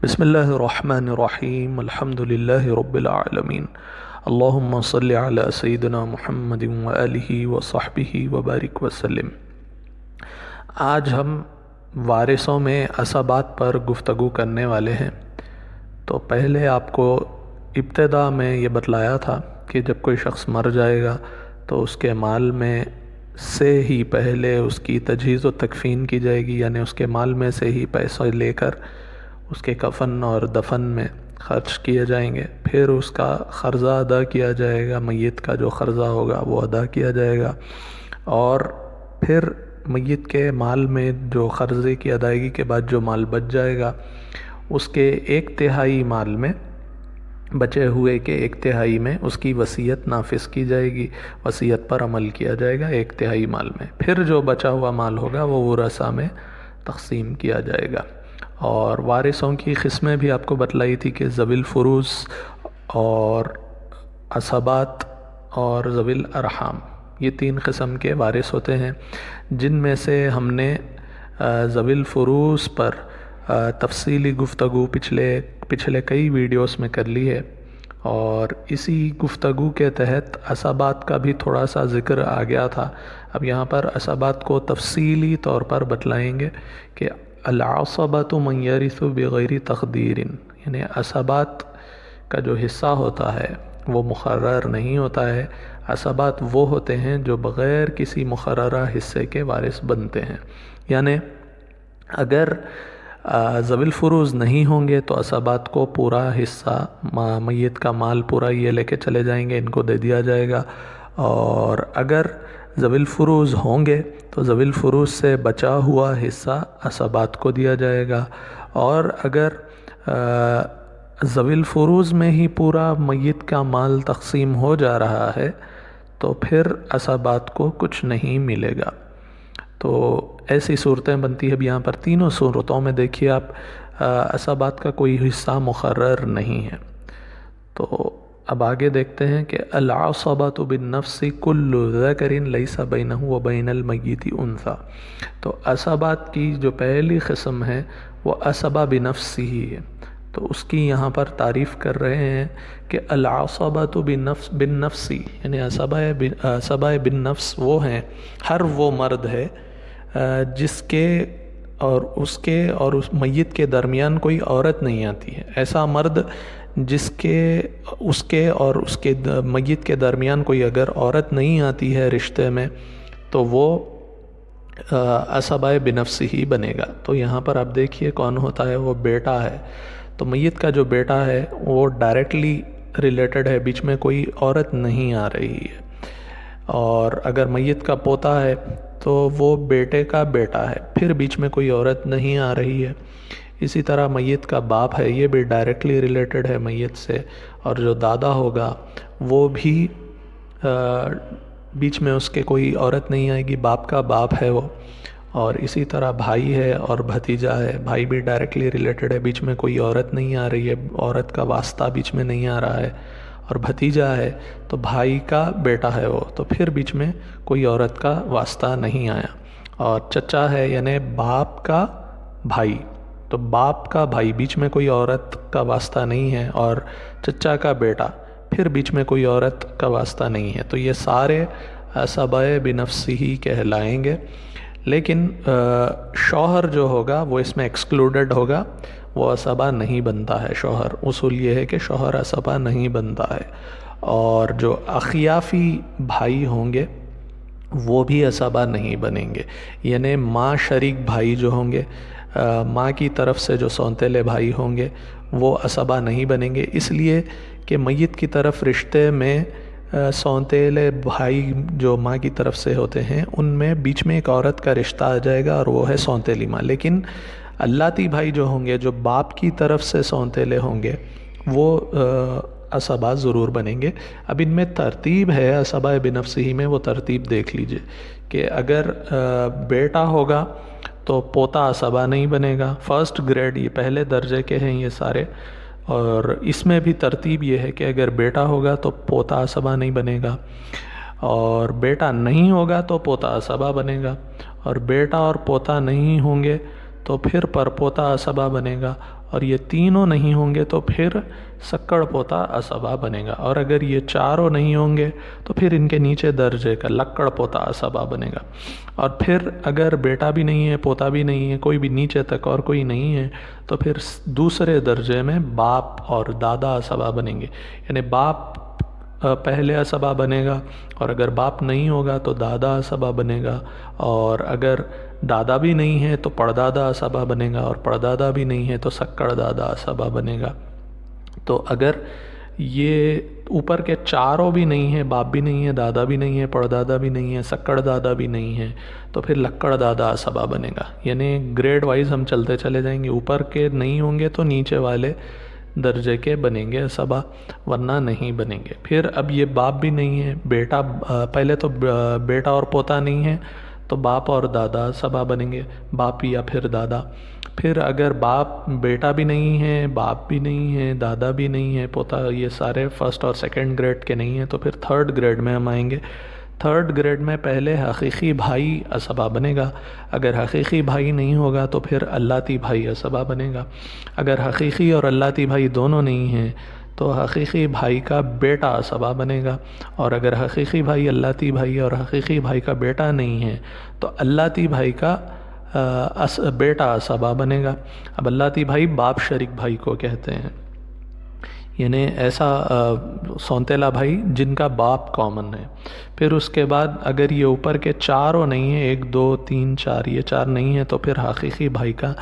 بسم اللہ الرحمن الرحیم الحمد للہ رب العالمین اللہم صلی علی سیدنا محمد وآلہ وصحبہ وبارک وسلم۔ آج ہم وارثوں میں عصبات پر گفتگو کرنے والے ہیں۔ تو پہلے آپ کو ابتدا میں یہ بتلایا تھا کہ جب کوئی شخص مر جائے گا تو اس کے مال میں سے ہی پہلے اس کی تجہیز و تکفین کی جائے گی، یعنی اس کے مال میں سے ہی پیسے لے کر اس کے کفن اور دفن میں خرچ کیے جائیں گے، پھر اس کا قرضہ ادا کیا جائے گا، میت کا جو قرضہ ہوگا وہ ادا کیا جائے گا، اور پھر میت کے مال میں جو قرضے کی ادائیگی کے بعد جو مال بچ جائے گا اس کے 1/3 مال میں، بچے ہوئے کے 1/3 میں اس کی وصیت نافذ کی جائے گی، وصیت پر عمل کیا جائے گا 1/3 مال میں، پھر جو بچا ہوا مال ہوگا وہ ورثاء میں تقسیم کیا جائے گا۔ اور وارثوں کی قسمیں بھی آپ کو بتلائی تھی کہ ذوی الفروض اور عصبات اور ذوی الارحام، یہ 3 قسم کے وارث ہوتے ہیں، جن میں سے ہم نے ذوی الفروض پر تفصیلی گفتگو پچھلے کئی ویڈیوز میں کر لی ہے، اور اسی گفتگو کے تحت عصبات کا بھی تھوڑا سا ذکر آ گیا تھا۔ اب یہاں پر عصبات کو تفصیلی طور پر بتلائیں گے کہ العصبۃ من یرث بغیر تقدیر، یعنی عصبات کا جو حصہ ہوتا ہے وہ مقرر نہیں ہوتا ہے، عصبات وہ ہوتے ہیں جو بغیر کسی مقررہ حصے کے وارث بنتے ہیں، یعنی اگر ذوی الفروض نہیں ہوں گے تو عصبات کو پورا حصہ، میت کا مال پورا یہ لے کے چلے جائیں گے، ان کو دے دیا جائے گا، اور اگر ذوی الفروض ہوں گے تو ذوی الفروض سے بچا ہوا حصہ عصبات کو دیا جائے گا، اور اگر ذوی الفروض میں ہی پورا میت کا مال تقسیم ہو جا رہا ہے تو پھر عصبات کو کچھ نہیں ملے گا۔ تو ایسی صورتیں بنتی ہے۔ اب یہاں پر تینوں صورتوں میں دیکھیے آپ، عصبات کا کوئی حصہ مقرر نہیں ہے۔ تو اب آگے دیکھتے ہیں کہ العصبۃ بالنفس کل ذکر لیس بینہ و بین المیت انثی، تو عصبات کی جو پہلی قسم ہے وہ عصبہ بنفس ہی ہے، تو اس کی یہاں پر تعریف کر رہے ہیں کہ العصبۃ بالنفس، یعنی عصبہ بالنفس وہ ہیں، ہر وہ مرد ہے جس کے اور اس میت کے درمیان کوئی عورت نہیں آتی ہے، ایسا مرد جس کے اور اس کے میت کے درمیان کوئی اگر عورت نہیں آتی ہے رشتے میں تو وہ عصبہ بنفس ہی بنے گا۔ تو یہاں پر آپ دیکھیے کون ہوتا ہے، وہ بیٹا ہے، تو میت کا جو بیٹا ہے وہ ڈائریکٹلی ریلیٹڈ ہے، بیچ میں کوئی عورت نہیں آ رہی ہے، اور اگر میت کا پوتا ہے تو وہ بیٹے کا بیٹا ہے، پھر بیچ میں کوئی عورت نہیں آ رہی ہے۔ اسی طرح میت کا باپ ہے، یہ بھی ڈائریکٹلی ریلیٹڈ ہے میت سے، اور جو دادا ہوگا وہ بھی بیچ میں اس کے کوئی عورت نہیں آئے گی، باپ کا باپ ہے وہ، اور اسی طرح بھائی ہے اور بھتیجا ہے، بھائی بھی ڈائریکٹلی ریلیٹڈ ہے، بیچ میں کوئی عورت نہیں آ رہی ہے، عورت کا واسطہ بیچ میں نہیں آ رہا ہے، اور بھتیجا ہے تو بھائی کا بیٹا ہے وہ، تو پھر بیچ میں کوئی عورت کا واسطہ نہیں آیا، اور چچا ہے یعنی باپ کا بھائی، تو باپ کا بھائی، بیچ میں کوئی عورت کا واسطہ نہیں ہے، اور چچا کا بیٹا، پھر بیچ میں کوئی عورت کا واسطہ نہیں ہے، تو یہ سارے عصبہ بنفس ہی کہلائیں گے۔ لیکن شوہر جو ہوگا وہ اس میں ایکسکلوڈڈ ہوگا، وہ عصبہ نہیں بنتا ہے شوہر، اصول یہ ہے کہ شوہر عصبہ نہیں بنتا ہے، اور جو اخیافی بھائی ہوں گے وہ بھی عصبہ نہیں بنیں گے، یعنی ماں شریک بھائی جو ہوں گے، ماں کی طرف سے جو سونتیلے بھائی ہوں گے وہ عصبہ نہیں بنیں گے، اس لیے کہ میت کی طرف رشتے میں سونتیلے بھائی جو ماں کی طرف سے ہوتے ہیں ان میں بیچ میں ایک عورت کا رشتہ آ جائے گا اور وہ ہے سونتیلی ماں، لیکن اللاتی بھائی جو ہوں گے، جو باپ کی طرف سے سونتیلے ہوں گے، وہ عصبہ ضرور بنیں گے۔ اب ان میں ترتیب ہے عصبہ بنفس ہی میں، وہ ترتیب دیکھ لیجئے کہ اگر بیٹا ہوگا تو پوتا عصبہ نہیں بنے گا، فرسٹ گریڈ، یہ پہلے درجے کے ہیں یہ سارے، اور اس میں بھی ترتیب یہ ہے کہ اگر بیٹا ہوگا تو پوتا عصبہ نہیں بنے گا، اور بیٹا نہیں ہوگا تو پوتا عصبہ بنے گا، اور بیٹا اور پوتا نہیں ہوں گے تو پھر پرپوتا اسبا بنے گا، اور یہ تینوں نہیں ہوں گے تو پھر سکڑ پوتا اسبا بنے گا، اور اگر یہ چاروں نہیں ہوں گے تو پھر ان کے نیچے درجے کا لکڑ پوتا اسبا بنے گا۔ اور پھر اگر بیٹا بھی نہیں ہے، پوتا بھی نہیں ہے، کوئی بھی نیچے تک اور کوئی نہیں ہے، تو پھر دوسرے درجے میں باپ اور دادا اسبا بنیں گے، یعنی باپ پہلے اسبا بنے گا، اور اگر باپ نہیں ہوگا تو دادا اسبا بنے گا، اور اگر دادا بھی نہیں ہے تو پردادا اسبا بنے گا، اور پردادا بھی نہیں ہے تو سکڑ دادا اسبا بنے گا۔ تو اگر یہ اوپر کے چاروں بھی نہیں ہیں، باپ بھی نہیں ہے، دادا بھی نہیں ہے، پردادا بھی نہیں ہے، سکڑ دادا بھی نہیں ہے، تو پھر لکڑ دادا اسبا بنے گا۔ یعنی گریڈ وائز ہم چلتے چلے جائیں گے، اوپر کے نہیں ہوں گے تو نیچے والے درجے کے بنیں گے اسبا، ورنہ نہیں بنیں گے۔ پھر اب یہ باپ بھی نہیں ہے، بیٹا پہلے تو بیٹا اور پوتا نہیں ہے تو باپ اور دادا اسبا بنیں گے، باپ یا پھر دادا۔ پھر اگر باپ بیٹا بھی نہیں ہے، باپ بھی نہیں ہے، دادا بھی نہیں ہے، پوتا، یہ سارے فرسٹ اور سیکنڈ گریڈ کے نہیں ہیں، تو پھر تھرڈ گریڈ میں ہم آئیں گے۔ تھرڈ گریڈ میں پہلے حقیقی بھائی اسبا بنے گا، اگر حقیقی بھائی نہیں ہوگا تو پھر اللتی بھائی اسبا بنے گا۔ اگر حقیقی اور اللتی بھائی دونوں نہیں ہیں تو حقیقی بھائی کا بیٹا اسبا بنے گا، اور اگر حقیقی بھائی اللتی بھائی اور حقیقی بھائی کا بیٹا نہیں ہے تو اللتی بھائی کا بیٹا اسبا بنے گا۔ اب اللتی بھائی باپ شریک بھائی کو کہتے ہیں، یعنی ایسا سونتیلا بھائی جن کا باپ کامن ہے۔ پھر اس کے بعد اگر یہ اوپر کے چاروں نہیں ہیں، 1 2 3 4، یہ چار نہیں ہیں تو پھر حقیقی بھائی کا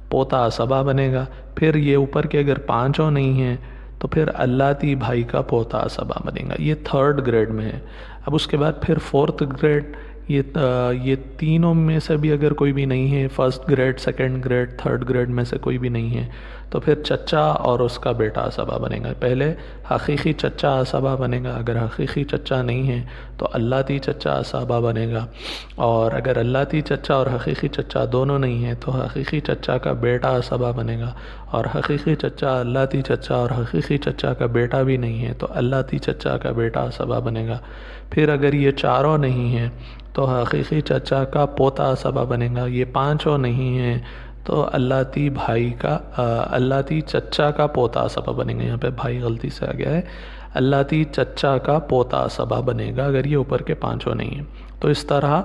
پوتا اسبا بنے گا۔ پھر یہ اوپر کے اگر 5 نہیں ہیں تو پھر اللتی بھائی کا پوتا اسبا بنے گا۔ یہ تھرڈ گریڈ میں ہے۔ اب اس کے بعد پھر فورتھ گریڈ، یہ تینوں میں سے بھی اگر کوئی بھی نہیں ہے، first grade, second grade, third grade میں سے کوئی بھی نہیں ہے، تو پھر چچا اور اس کا بیٹا اسبا بنے گا۔ پہلے حقیقی چچا اسبا بنے گا، اگر حقیقی چچا نہیں ہے تو اللتی چچا اسبا بنے گا، اور اگر اللتی چچا اور حقیقی چچا دونوں نہیں ہیں تو حقیقی چچا کا بیٹا اسبا بنے گا، اور حقیقی چچا، اللتی چچا اور حقیقی چچا کا بیٹا بھی نہیں ہے تو اللتی چچا کا بیٹا اسبا بنے گا۔ پھر اگر یہ چاروں نہیں ہیں تو حقیقی چچا کا پوتا اسبا بنے گا۔ یہ 5 نہیں ہیں تو اللتی بھائی کا اللتی چچا کا پوتا اسبا بنے گا۔ یہاں پہ بھائی غلطی سے آ گیا ہے، اللتی چچا کا پوتا اسبا بنے گا اگر یہ اوپر کے 5 نہیں ہیں۔ تو اس طرح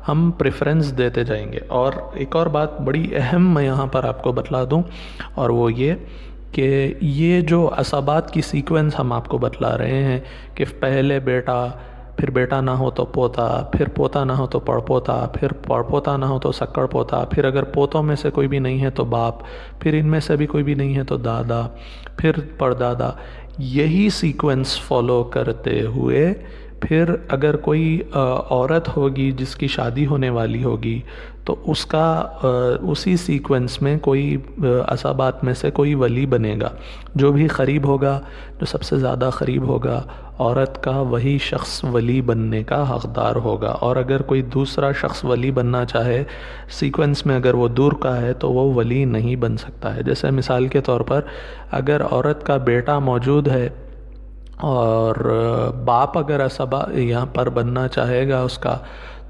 ہم پریفرنس دیتے جائیں گے۔ اور ایک اور بات بڑی اہم میں یہاں پر آپ کو بتلا دوں، اور وہ یہ کہ یہ جو اسبات کی سیکوینس ہم آپ کو بتلا رہے ہیں کہ پہلے بیٹا، پھر بیٹا نہ ہو تو پوتا، پھر پوتا نہ ہو تو پڑپوتا، پھر پڑپوتا نہ ہو تو سکڑ پوتا، پھر اگر پوتوں میں سے کوئی بھی نہیں ہے تو باپ، پھر ان میں سے بھی کوئی بھی نہیں ہے تو دادا، پھر پردادا، یہی سیکوینس فالو کرتے ہوئے پھر اگر کوئی عورت ہوگی جس کی شادی ہونے والی ہوگی تو اس کا اسی سیکوینس میں کوئی اسبات میں سے کوئی ولی بنے گا، جو بھی قریب ہوگا، جو سب سے زیادہ قریب ہوگا عورت کا، وہی شخص ولی بننے کا حقدار ہوگا۔ اور اگر کوئی دوسرا شخص ولی بننا چاہے سیکوینس میں، اگر وہ دور کا ہے تو وہ ولی نہیں بن سکتا ہے۔ جیسے مثال کے طور پر اگر عورت کا بیٹا موجود ہے اور باپ اگر اسبا یہاں پر بننا چاہے گا اس کا،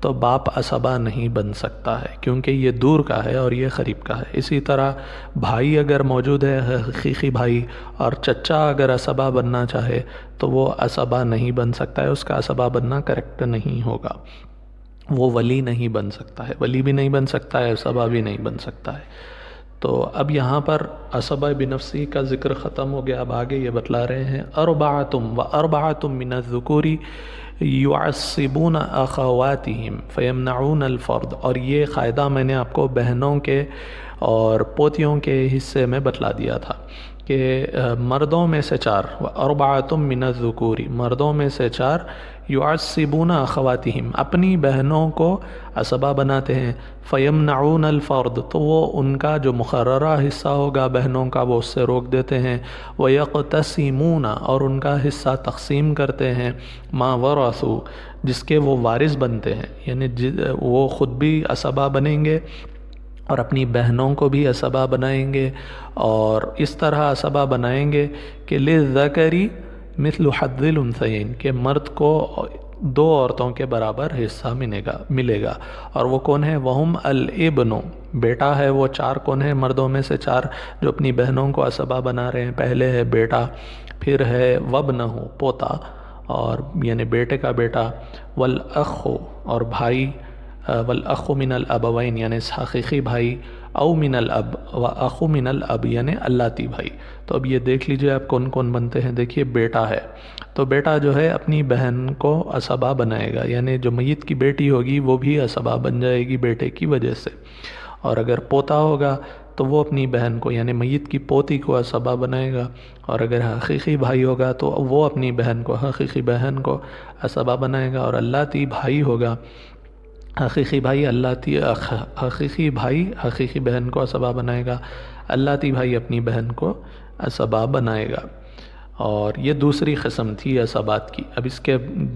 تو باپ اسبا نہیں بن سکتا ہے کیونکہ یہ دور کا ہے اور یہ قریب کا ہے۔ اسی طرح بھائی اگر موجود ہے، حقیقی بھائی، اور چچا اگر اسبا بننا چاہے تو وہ اسبا نہیں بن سکتا ہے، اس کا اسبا بننا کریکٹ نہیں ہوگا، وہ ولی نہیں بن سکتا ہے، ولی بھی نہیں بن سکتا ہے، اسبا بھی نہیں بن سکتا ہے۔ تو اب یہاں پر اسبا بنفسی کا ذکر ختم ہو گیا، اب آگے یہ بتلا رہے ہیں اربعۃ من الذکور یعصبون اخواتہم فیمنعون الفرد۔ اور یہ قاعدہ میں نے آپ کو بہنوں کے اور پوتیوں کے حصے میں بتلا دیا تھا کہ مردوں میں سے 4، اربعۃ من الذکور، مردوں میں سے 4 یعصبون اخواتہم، اپنی بہنوں کو اسبا بناتے ہیں، فیمنعون الفرد، تو وہ ان کا جو مقررہ حصہ ہوگا بہنوں کا وہ اس سے روک دیتے ہیں، ویقتسمون، اور ان کا حصہ تقسیم کرتے ہیں، ما ورثوا، جس کے وہ وارث بنتے ہیں، یعنی وہ خود بھی اسبا بنیں گے اور اپنی بہنوں کو بھی اسبا بنائیں گے، اور اس طرح اسبا بنائیں گے کہ للذکر مثل حظ الانثیین، کہ مرد کو 2 عورتوں کے برابر حصہ ملے گا اور وہ کون ہے؟ وہم الابن، بیٹا ہے وہ 4 کون ہے؟ مردوں میں سے 4 جو اپنی بہنوں کو اسبا بنا رہے ہیں۔ پہلے ہے بیٹا، پھر ہے وابنہ، پوتا اور یعنی بیٹے کا بیٹا، والاخ اور بھائی، والاخ من الابوین یعنی حقیقی بھائی، او من الاب واخو من الاب یعنی اللاتی بھائی۔ تو اب یہ دیکھ لیجئے آپ کون کون بنتے ہیں۔ دیکھیے بیٹا ہے تو بیٹا جو ہے اپنی بہن کو اسبا بنائے گا، یعنی جو میت کی بیٹی ہوگی وہ بھی اسبا بن جائے گی بیٹے کی وجہ سے۔ اور اگر پوتا ہوگا تو وہ اپنی بہن کو یعنی میت کی پوتی کو اسبا بنائے گا، اور اگر حقیقی بھائی ہوگا تو وہ اپنی بہن کو، حقیقی بہن کو اسبا بنائے گا، اور اللاتی بھائی ہوگا، حقیقی بھائی حقیقی بھائی حقیقی بہن کو اسبا بنائے گا، اللاتی بھائی اپنی بہن کو اسبا بنائے گا۔ اور یہ دوسری قسم تھی اسبات کی۔ اب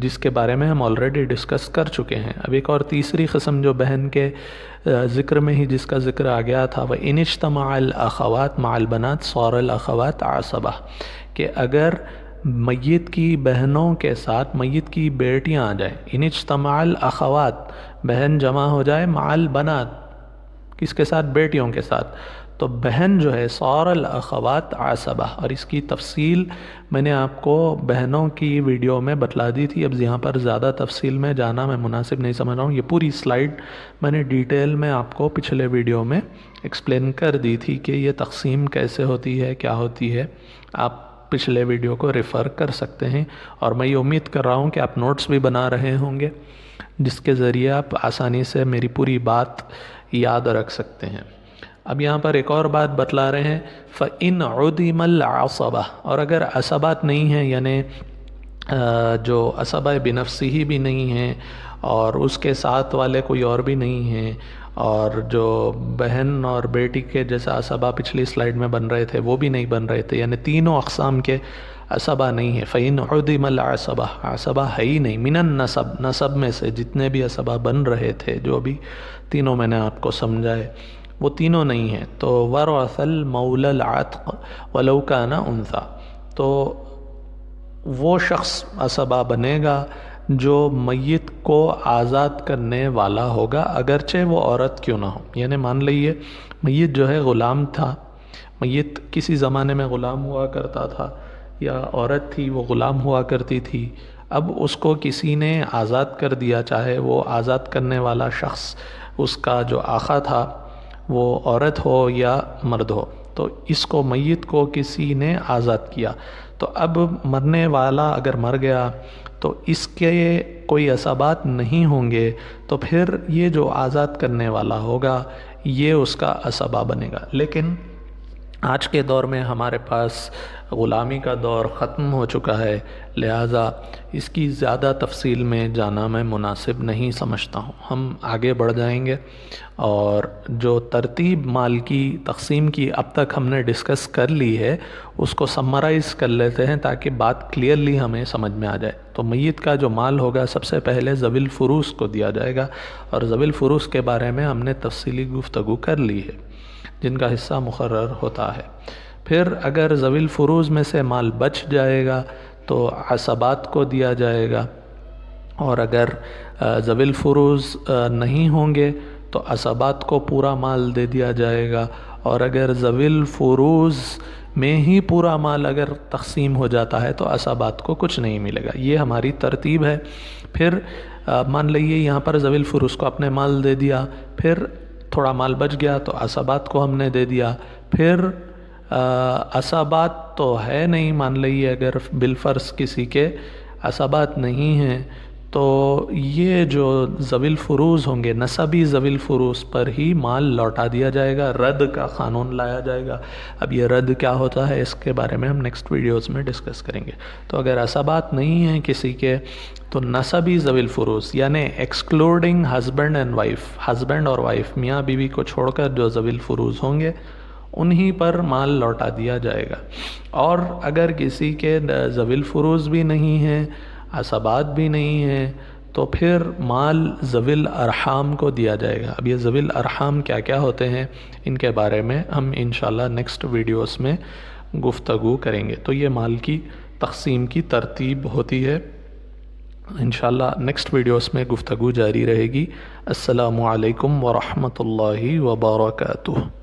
جس کے بارے میں ہم آلریڈی ڈسکس کر چکے ہیں۔ اب ایک اور تیسری قسم جو بہن کے ذکر میں ہی جس کا ذکر آ گیا تھا، وہ ان اجتماع الاخوات مع البنات صار الاخوات عصبہ، کہ اگر میت کی بہنوں کے ساتھ میت کی بیٹیاں آ جائیں، ان اجتماع الاخوات بہن جمع ہو جائے مع البنات، کس کے ساتھ؟ بیٹیوں کے ساتھ، تو بہن جو ہے صار الاخوات عصبہ۔ اور اس کی تفصیل میں نے آپ کو بہنوں کی ویڈیو میں بتلا دی تھی، اب یہاں پر زیادہ تفصیل میں جانا میں مناسب نہیں سمجھ رہا ہوں۔ یہ پوری سلائیڈ میں نے ڈیٹیل میں آپ کو پچھلے ویڈیو میں ایکسپلین کر دی تھی کہ یہ تقسیم کیسے ہوتی ہے، کیا ہوتی ہے۔ آپ پچھلے ویڈیو کو ریفر کر سکتے ہیں، اور میں یہ امید کر رہا ہوں کہ آپ نوٹس بھی بنا رہے ہوں گے، جس کے ذریعے آپ آسانی سے میری پوری بات یاد رکھ سکتے ہیں۔ اب یہاں پر ایک اور بات بتلا رہے ہیں، فَإِنْ عُدِمَ الْعَصَبَةِ، اور اگر عصبات نہیں ہیں، یعنی جو عصبہ بنفسہ بھی نہیں ہیں اور اس کے ساتھ والے کوئی اور بھی نہیں ہیں، اور جو بہن اور بیٹی کے جیسا عصبہ پچھلی سلائیڈ میں بن رہے تھے وہ بھی نہیں بن رہے تھے، یعنی تینوں اقسام کے عصبہ نہیں ہے۔ فَإِنْ عُدِمَ الْعَصَبَةِ، عصبہ ہے ہی نہیں، من النسب، نسب میں سے جتنے بھی عصبہ بن رہے تھے، جو بھی تینوں میں نے آپ کو سمجھائے، وہ تینوں نہیں ہیں، تو وَرَثَ الْمَوْلَى الْعَتْقَ وَلَوْ كَانَ أُنْثَى، تو وہ شخص عصبہ بنے گا جو میت کو آزاد کرنے والا ہوگا، اگرچہ وہ عورت کیوں نہ ہو۔ یعنی مان لئیے میت جو ہے غلام تھا، میت کسی زمانے میں غلام ہوا کرتا تھا، یا عورت تھی وہ غلام ہوا کرتی تھی، اب اس کو کسی نے آزاد کر دیا، چاہے وہ آزاد کرنے والا شخص اس کا جو آقا تھا وہ عورت ہو یا مرد ہو، تو اس کو میت کو کسی نے آزاد کیا، تو اب مرنے والا اگر مر گیا تو اس کے کوئی عصبات نہیں ہوں گے، تو پھر یہ جو آزاد کرنے والا ہوگا یہ اس کا عصبہ بنے گا۔ لیکن آج کے دور میں ہمارے پاس غلامی کا دور ختم ہو چکا ہے، لہٰذا اس کی زیادہ تفصیل میں جانا میں مناسب نہیں سمجھتا ہوں۔ ہم آگے بڑھ جائیں گے، اور جو ترتیب مال کی تقسیم کی اب تک ہم نے ڈسکس کر لی ہے اس کو سمرائز کر لیتے ہیں تاکہ بات کلیئرلی ہمیں سمجھ میں آ جائے۔ تو میت کا جو مال ہوگا سب سے پہلے ذوی الفروض کو دیا جائے گا، اور ذوی الفروض کے بارے میں ہم نے تفصیلی گفتگو کر لی ہے، جن کا حصہ مقرر ہوتا ہے۔ پھر اگر ذوی الفروض میں سے مال بچ جائے گا تو عصبات کو دیا جائے گا، اور اگر ذوی الفروض نہیں ہوں گے تو عصبات کو پورا مال دے دیا جائے گا، اور اگر ذوی الفروض میں ہی پورا مال اگر تقسیم ہو جاتا ہے تو عصبات کو کچھ نہیں ملے گا۔ یہ ہماری ترتیب ہے۔ پھر مان لئیے یہاں پر ذوی الفروض کو اپنے مال دے دیا، پھر تھوڑا مال بچ گیا تو عصبات کو ہم نے دے دیا، پھر عصبات تو ہے نہیں، مان لئیے اگر بالفرض کسی کے عصبات نہیں ہیں تو یہ جو ذوی الفروض ہوں گے، نسبی ذوی الفروض پر ہی مال لوٹا دیا جائے گا، رد کا قانون لایا جائے گا۔ اب یہ رد کیا ہوتا ہے اس کے بارے میں ہم نیکسٹ ویڈیوز میں ڈسکس کریں گے۔ تو اگر عصبات نہیں ہیں کسی کے تو نسبی ذوی الفروض یعنی excluding husband and wife, husband اور وائف میاں بیوی کو چھوڑ کر جو ذوی الفروض ہوں گے انہی پر مال لوٹا دیا جائے گا۔ اور اگر کسی کے ذوی الفروض بھی نہیں ہیں، عصبات بھی نہیں ہیں، تو پھر مال ذوی الارحام کو دیا جائے گا۔ اب یہ ذوی الارحام کیا کیا ہوتے ہیں ان کے بارے میں ہم انشاءاللہ نیکسٹ ویڈیوز میں گفتگو کریں گے۔ تو یہ مال کی تقسیم کی ترتیب ہوتی ہے۔ انشاءاللہ نیکسٹ ویڈیوز میں گفتگو جاری رہے گی۔ السلام علیکم ورحمۃ اللہ وبرکاتہ۔